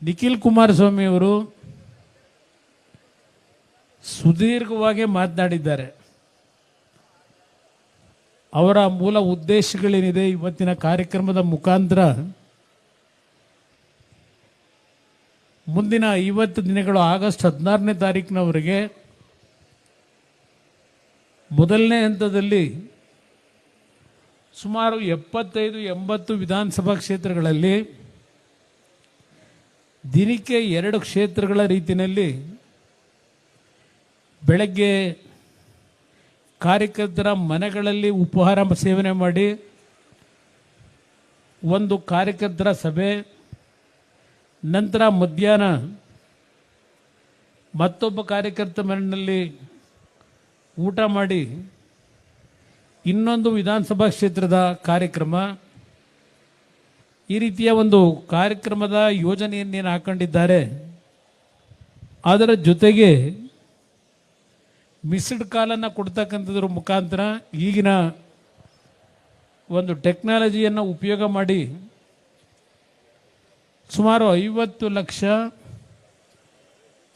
ನಿಖಿಲ್ ಕುಮಾರಸ್ವಾಮಿ ಅವರು ಸುದೀರ್ಘವಾಗಿ ಮಾತನಾಡಿದ್ದಾರೆ. ಅವರ ಮೂಲ ಉದ್ದೇಶಗಳೇನಿದೆ ಇವತ್ತಿನ ಕಾರ್ಯಕ್ರಮದ ಮುಖಾಂತರ ಮುಂದಿನ 50 ದಿನಗಳು ಆಗಸ್ಟ್ 16ನೇ ತಾರೀಕಿನವರೆಗೆ ಮೊದಲನೇ ಹಂತದಲ್ಲಿ ಸುಮಾರು 75-80 ವಿಧಾನಸಭಾ ಕ್ಷೇತ್ರಗಳಲ್ಲಿ ದಿನಕ್ಕೆ 2 ಕ್ಷೇತ್ರಗಳ ರೀತಿಯಲ್ಲಿ ಬೆಳಗ್ಗೆ ಕಾರ್ಯಕರ್ತರ ಮನೆಗಳಲ್ಲಿ ಉಪಹಾರ ಸೇವನೆ ಮಾಡಿ ಒಂದು ಕಾರ್ಯಕರ್ತರ ಸಭೆ, ನಂತರ ಮಧ್ಯಾಹ್ನ ಮತ್ತೊಬ್ಬ ಕಾರ್ಯಕರ್ತ ಮನೆಯಲ್ಲಿ ಊಟ ಮಾಡಿ ಇನ್ನೊಂದು ವಿಧಾನಸಭಾ ಕ್ಷೇತ್ರದ ಕಾರ್ಯಕ್ರಮ, ಈ ರೀತಿಯ ಒಂದು ಕಾರ್ಯಕ್ರಮದ ಯೋಜನೆಯನ್ನೇನು ಹಾಕೊಂಡಿದ್ದಾರೆ. ಅದರ ಜೊತೆಗೆ ಮಿಸ್ಡ್ ಕಾಲನ್ನು ಕೊಡ್ತಕ್ಕಂಥದ್ರ ಮುಖಾಂತರ ಈಗಿನ ಒಂದು ಟೆಕ್ನಾಲಜಿಯನ್ನು ಉಪಯೋಗ ಮಾಡಿ ಸುಮಾರು 50 ಲಕ್ಷ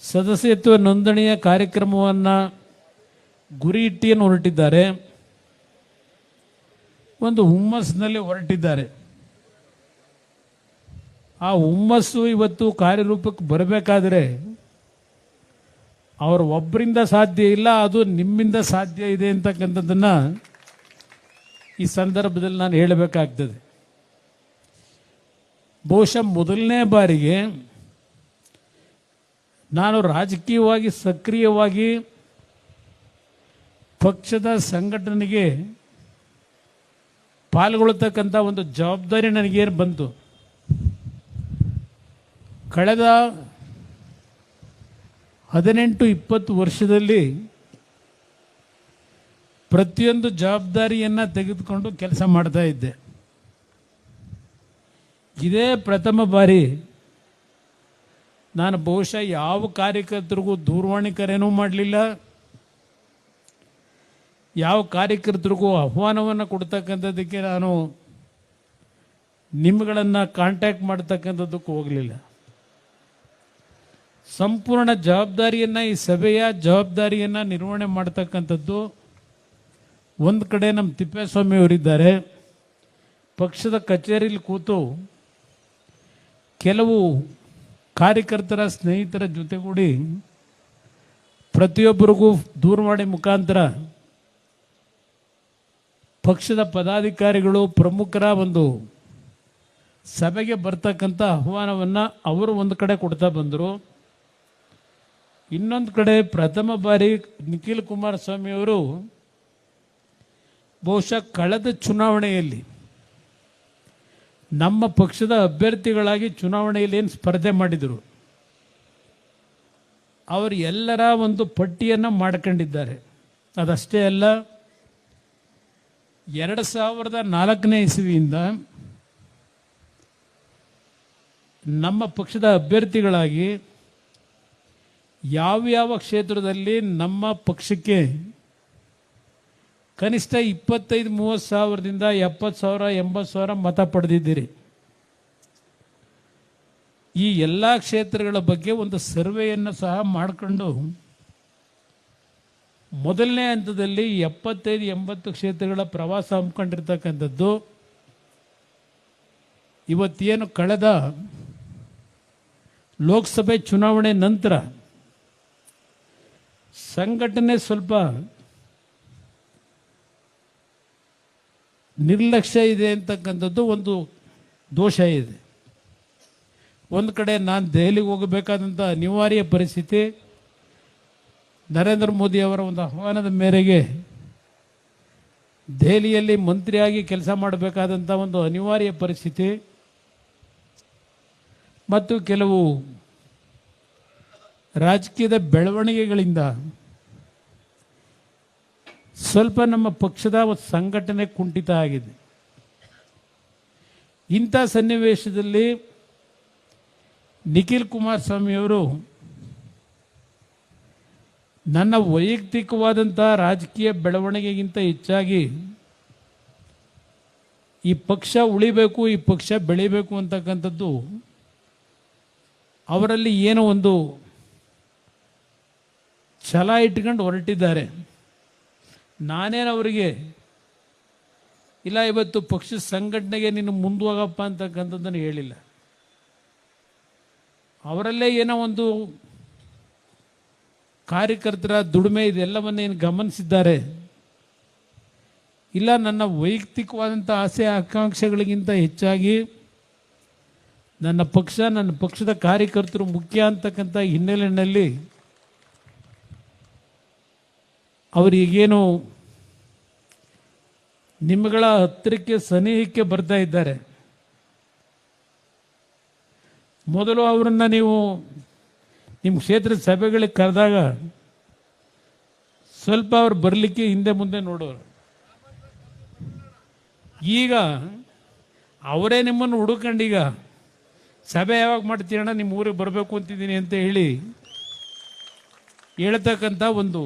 ಸದಸ್ಯತ್ವ ನೋಂದಣಿಯ ಕಾರ್ಯಕ್ರಮವನ್ನು ಗುರಿ ಇಟ್ಟಿಯನ್ನು ಹೊರಟಿದ್ದಾರೆ. ಒಂದು ಹುಮ್ಮಸ್ಸಿನಲ್ಲಿ ಹೊರಟಿದ್ದಾರೆ. ಆ ಹುಮ್ಮಸ್ಸು ಇವತ್ತು ಕಾರ್ಯರೂಪಕ್ಕೆ ಬರಬೇಕಾದ್ರೆ ಅವರು ಒಬ್ಬರಿಂದ ಸಾಧ್ಯ ಇಲ್ಲ, ಅದು ನಿಮ್ಮಿಂದ ಸಾಧ್ಯ ಇದೆ ಅಂತಕ್ಕಂಥದ್ದನ್ನು ಈ ಸಂದರ್ಭದಲ್ಲಿ ನಾನು ಹೇಳಬೇಕಾಗ್ತದೆ. ಬಹುಶಃ ಮೊದಲನೇ ಬಾರಿಗೆ ನಾನು ರಾಜಕೀಯವಾಗಿ ಸಕ್ರಿಯವಾಗಿ ಪಕ್ಷದ ಸಂಘಟನೆಗೆ ಪಾಲ್ಗೊಳ್ತಕ್ಕಂಥ ಒಂದು ಜವಾಬ್ದಾರಿ ನನಗೇನು ಬಂತು. ಕಳೆದ 18-20 ವರ್ಷದಲ್ಲಿ ಪ್ರತಿಯೊಂದು ಜವಾಬ್ದಾರಿಯನ್ನು ತೆಗೆದುಕೊಂಡು ಕೆಲಸ ಮಾಡ್ತಾ ಇದ್ದೆ. ಇದೇ ಪ್ರಥಮ ಬಾರಿ ನಾನು ಬಹುಶಃ ಯಾವ ಕಾರ್ಯಕರ್ತರಿಗೂ ದೂರವಾಣಿ ಕರೆನೂ ಮಾಡಲಿಲ್ಲ, ಯಾವ ಕಾರ್ಯಕರ್ತರಿಗೂ ಆಹ್ವಾನವನ್ನು ಕೊಡ್ತಕ್ಕಂಥದ್ದಕ್ಕೆ ನಾನು ನಿಮ್ಮಗಳನ್ನು ಕಾಂಟ್ಯಾಕ್ಟ್ ಮಾಡ್ತಕ್ಕಂಥದ್ದಕ್ಕೂ ಹೋಗಲಿಲ್ಲ. ಸಂಪೂರ್ಣ ಜವಾಬ್ದಾರಿಯನ್ನು, ಈ ಸಭೆಯ ಜವಾಬ್ದಾರಿಯನ್ನು ನಿರ್ವಹಣೆ ಮಾಡ್ತಕ್ಕಂಥದ್ದು ಒಂದು ಕಡೆ ನಮ್ಮ ತಿಪ್ಪೇಸ್ವಾಮಿ ಅವರಿದ್ದಾರೆ. ಪಕ್ಷದ ಕಚೇರಿಯಲ್ಲಿ ಕೂತು ಕೆಲವು ಕಾರ್ಯಕರ್ತರ ಸ್ನೇಹಿತರ ಜೊತೆಗೂಡಿ ಪ್ರತಿಯೊಬ್ಬರಿಗೂ ದೂರವಾಣಿ ಮುಖಾಂತರ ಪಕ್ಷದ ಪದಾಧಿಕಾರಿಗಳು ಪ್ರಮುಖರ ಒಂದು ಸಭೆಗೆ ಬರ್ತಕ್ಕಂಥ ಆಹ್ವಾನವನ್ನು ಅವರು ಒಂದು ಕಡೆ ಕೊಡ್ತಾ ಬಂದರು. ಇನ್ನೊಂದು ಕಡೆ ಪ್ರಥಮ ಬಾರಿ ನಿಖಿಲ್ ಕುಮಾರಸ್ವಾಮಿ ಅವರು ಬಹುಶಃ ಕಳೆದ ಚುನಾವಣೆಯಲ್ಲಿ ನಮ್ಮ ಪಕ್ಷದ ಅಭ್ಯರ್ಥಿಗಳಾಗಿ ಚುನಾವಣೆಯಲ್ಲಿ ಏನು ಸ್ಪರ್ಧೆ ಮಾಡಿದರು, ಅವರು ಎಲ್ಲರ ಒಂದು ಪಟ್ಟಿಯನ್ನು ಮಾಡ್ಕೊಂಡಿದ್ದಾರೆ. ಅದಷ್ಟೇ ಅಲ್ಲ, 2004ನೇ ಇಸವಿಯಿಂದ ನಮ್ಮ ಪಕ್ಷದ ಅಭ್ಯರ್ಥಿಗಳಾಗಿ ಯಾವ್ಯಾವ ಕ್ಷೇತ್ರದಲ್ಲಿ ನಮ್ಮ ಪಕ್ಷಕ್ಕೆ ಕನಿಷ್ಠ 25-30 ಸಾವಿರದಿಂದ 70,000 80,000 ಮತ ಪಡೆದಿದ್ದೀರಿ. ಈ ಎಲ್ಲ ಕ್ಷೇತ್ರಗಳ ಬಗ್ಗೆ ಒಂದು ಸರ್ವೆಯನ್ನು ಸಹ ಮಾಡಿಕೊಂಡು ಮೊದಲನೇ ಹಂತದಲ್ಲಿ 75-80 ಕ್ಷೇತ್ರಗಳ ಪ್ರವಾಸ ಹಮ್ಮಿಕೊಂಡಿರ್ತಕ್ಕಂಥದ್ದು. ಇವತ್ತೇನು ಕಳೆದ ಲೋಕಸಭೆ ಚುನಾವಣೆ ನಂತರ ಸಂಘಟನೆ ಸ್ವಲ್ಪ ನಿರ್ಲಕ್ಷ್ಯ ಇದೆ ಅಂತಕ್ಕಂಥದ್ದು ಒಂದು ದೋಷ ಇದೆ. ಒಂದು ಕಡೆ ನಾನು ದೆಹಲಿಗೆ ಹೋಗಬೇಕಾದಂಥ ಅನಿವಾರ್ಯ ಪರಿಸ್ಥಿತಿ, ನರೇಂದ್ರ ಮೋದಿ ಅವರ ಒಂದು ಆಹ್ವಾನದ ಮೇರೆಗೆ ದೆಹಲಿಯಲ್ಲಿ ಮಂತ್ರಿಯಾಗಿ ಕೆಲಸ ಮಾಡಬೇಕಾದಂಥ ಒಂದು ಅನಿವಾರ್ಯ ಪರಿಸ್ಥಿತಿ ಮತ್ತು ಕೆಲವು ರಾಜಕೀಯದ ಬೆಳವಣಿಗೆಗಳಿಂದ ಸ್ವಲ್ಪ ನಮ್ಮ ಪಕ್ಷದ ಸಂಘಟನೆ ಕುಂಠಿತ ಆಗಿದೆ. ಇಂಥ ಸನ್ನಿವೇಶದಲ್ಲಿ ನಿಖಿಲ್ ಕುಮಾರಸ್ವಾಮಿಯವರು ನನ್ನ ವೈಯಕ್ತಿಕವಾದಂಥ ರಾಜಕೀಯ ಬೆಳವಣಿಗೆಗಿಂತ ಹೆಚ್ಚಾಗಿ ಈ ಪಕ್ಷ ಉಳಿಬೇಕು, ಈ ಪಕ್ಷ ಬೆಳಿಬೇಕು ಅಂತಕ್ಕಂಥದ್ದು ಅವರಲ್ಲಿ ಏನೋ ಒಂದು ಛಲ ಇಟ್ಕೊಂಡು ಹೊರಟಿದ್ದಾರೆ. ನಾನೇನು ಅವರಿಗೆ ಇಲ್ಲ ಇವತ್ತು ಪಕ್ಷದ ಸಂಘಟನೆಗೆ ನೀನು ಮುಂದುವಗಪ್ಪ ಅಂತಕ್ಕಂಥದ್ದನ್ನು ಹೇಳಿಲ್ಲ. ಅವರಲ್ಲೇ ಏನೋ ಒಂದು ಕಾರ್ಯಕರ್ತರ ದುಡಿಮೆ ಇದೆಲ್ಲವನ್ನೇನು ಗಮನಿಸಿದ್ದಾರೆ. ಇಲ್ಲ ನನ್ನ ವೈಯಕ್ತಿಕವಾದಂಥ ಆಸೆ ಆಕಾಂಕ್ಷೆಗಳಿಗಿಂತ ಹೆಚ್ಚಾಗಿ ನನ್ನ ಪಕ್ಷ, ನನ್ನ ಪಕ್ಷದ ಕಾರ್ಯಕರ್ತರು ಮುಖ್ಯ ಅಂತಕ್ಕಂಥ ಹಿನ್ನೆಲೆಯಲ್ಲಿ ಅವರಿಗೇನು ನಿಮ್ಮಗಳ ಹತ್ತಿರಕ್ಕೆ ಸನಿಹಕ್ಕೆ ಬರ್ತಾ ಇದ್ದಾರೆ. ಮೊದಲು ಅವರನ್ನು ನೀವು ನಿಮ್ಮ ಕ್ಷೇತ್ರದ ಸಭೆಗಳಿಗೆ ಕರೆದಾಗ ಸ್ವಲ್ಪ ಅವ್ರು ಬರಲಿಕ್ಕೆ ಹಿಂದೆ ಮುಂದೆ ನೋಡೋರು. ಈಗ ಅವರೇ ನಿಮ್ಮನ್ನು ಹುಡುಕಂಡೀಗ ಸಭೆ ಯಾವಾಗ ಮಾಡ್ತೀಯಣ್ಣ, ನಿಮ್ಮ ಊರಿಗೆ ಬರಬೇಕು ಅಂತಿದ್ದೀನಿ ಅಂತ ಹೇಳಿ ಹೇಳ್ತಕ್ಕಂಥ ಒಂದು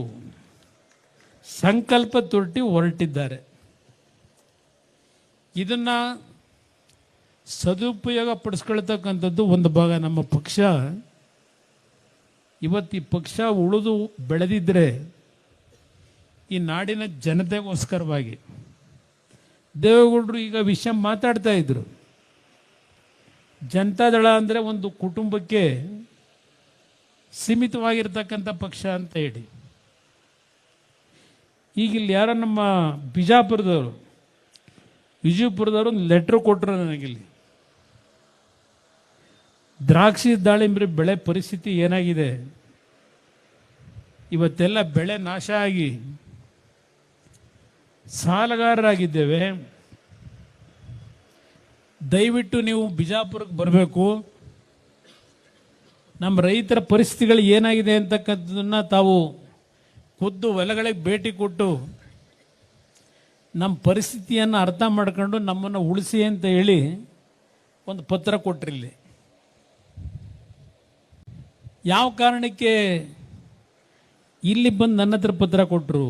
ಸಂಕಲ್ಪ ತೊಟ್ಟಿ ಹೊರಟಿದ್ದಾರೆ. ಇದನ್ನು ಸದುಪಯೋಗ ಪಡಿಸ್ಕೊಳ್ತಕ್ಕಂಥದ್ದು ಒಂದು ಭಾಗ. ನಮ್ಮ ಪಕ್ಷ ಇವತ್ತು ಈ ಪಕ್ಷ ಉಳಿದು ಬೆಳೆದಿದ್ದರೆ ಈ ನಾಡಿನ ಜನತೆಗೋಸ್ಕರವಾಗಿ. ದೇವೇಗೌಡರು ಈಗ ವಿಷಯ ಮಾತಾಡ್ತಾ ಇದ್ರು, ಜನತಾದಳ ಅಂದರೆ ಒಂದು ಕುಟುಂಬಕ್ಕೆ ಸೀಮಿತವಾಗಿರ್ತಕ್ಕಂಥ ಪಕ್ಷ ಅಂತ ಹೇಳಿ. ಈಗ ಇಲ್ಲಿ ಯಾರೋ ನಮ್ಮ ಬಿಜಾಪುರದವರು, ವಿಜಯಪುರದವರು ಒಂದು ಲೆಟ್ರ್ ಕೊಟ್ಟರು ನನಗಿಲ್ಲಿ. ದ್ರಾಕ್ಷಿ ದಾಳಿಂಬೆ ಬೆಳೆ ಪರಿಸ್ಥಿತಿ ಏನಾಗಿದೆ, ಇವತ್ತೆಲ್ಲ ಬೆಳೆ ನಾಶ ಆಗಿ ಸಾಲಗಾರರಾಗಿದ್ದೇವೆ. ದಯವಿಟ್ಟು ನೀವು ಬಿಜಾಪುರಕ್ಕೆ ಬರಬೇಕು, ನಮ್ಮ ರೈತರ ಪರಿಸ್ಥಿತಿಗಳು ಏನಾಗಿದೆ ಅಂತಕ್ಕಂಥದ್ದನ್ನು ತಾವು ಖುದ್ದು ಹೊಲಗಳಿಗೆ ಭೇಟಿ ಕೊಟ್ಟು ನಮ್ಮ ಪರಿಸ್ಥಿತಿಯನ್ನು ಅರ್ಥ ಮಾಡ್ಕೊಂಡು ನಮ್ಮನ್ನು ಉಳಿಸಿ ಅಂತ ಹೇಳಿ ಒಂದು ಪತ್ರ ಕೊಟ್ರಿಲ್ಲಿ. ಯಾವ ಕಾರಣಕ್ಕೆ ಇಲ್ಲಿ ಬಂದು ನನ್ನ ಹತ್ರ ಪತ್ರ ಕೊಟ್ಟರು?